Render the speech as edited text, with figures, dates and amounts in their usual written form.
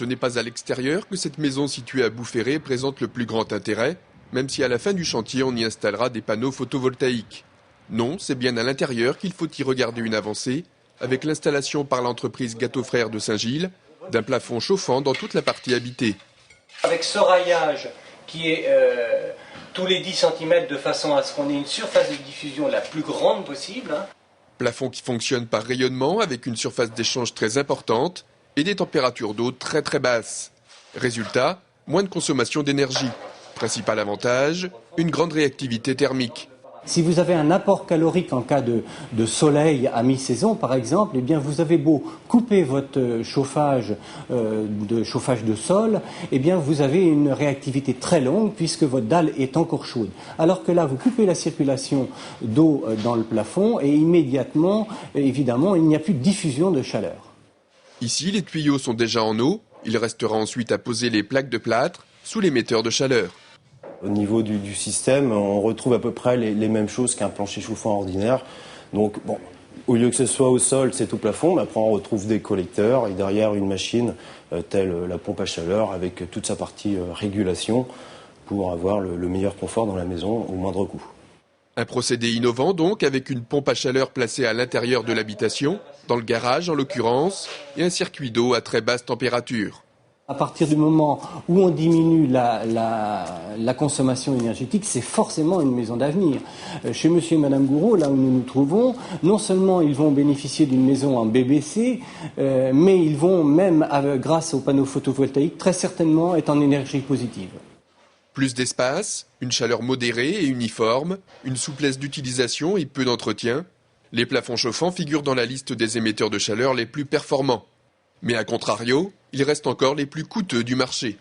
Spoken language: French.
Ce n'est pas à l'extérieur que cette maison située à Boufféré présente le plus grand intérêt, même si à la fin du chantier on y installera des panneaux photovoltaïques. Non, c'est bien à l'intérieur qu'il faut y regarder une avancée, avec l'installation par l'entreprise Gâteaux Frères de Saint-Gilles d'un plafond chauffant dans toute la partie habitée. Avec ce raillage qui est tous les 10 cm de façon à ce qu'on ait une surface de diffusion la plus grande possible. Plafond qui fonctionne par rayonnement avec une surface d'échange très importante et des températures d'eau très très basses. Résultat, moins de consommation d'énergie. Principal avantage, une grande réactivité thermique. Si vous avez un apport calorique en cas de soleil à mi-saison, par exemple, eh bien vous avez beau couper votre chauffage de sol, eh bien vous avez une réactivité très longue puisque votre dalle est encore chaude. Alors que là, vous coupez la circulation d'eau dans le plafond et immédiatement, évidemment, il n'y a plus de diffusion de chaleur. Ici, les tuyaux sont déjà en eau. Il restera ensuite à poser les plaques de plâtre sous l'émetteur de chaleur. Au niveau du système, on retrouve à peu près les mêmes choses qu'un plancher chauffant ordinaire. Donc, bon, au lieu que ce soit au sol, c'est au plafond, mais après on retrouve des collecteurs et derrière une machine telle la pompe à chaleur avec toute sa partie régulation pour avoir le meilleur confort dans la maison au moindre coût. Un procédé innovant donc, avec une pompe à chaleur placée à l'intérieur de l'habitation, dans le garage en l'occurrence, et un circuit d'eau à très basse température. À partir du moment où on diminue la consommation énergétique, c'est forcément une maison d'avenir. Chez monsieur et madame Gouraud, là où nous nous trouvons, non seulement ils vont bénéficier d'une maison en BBC, mais ils vont même, grâce aux panneaux photovoltaïques, très certainement être en énergie positive. Plus d'espace, une chaleur modérée et uniforme, une souplesse d'utilisation et peu d'entretien. Les plafonds chauffants figurent dans la liste des émetteurs de chaleur les plus performants. Mais à contrario, ils restent encore les plus coûteux du marché.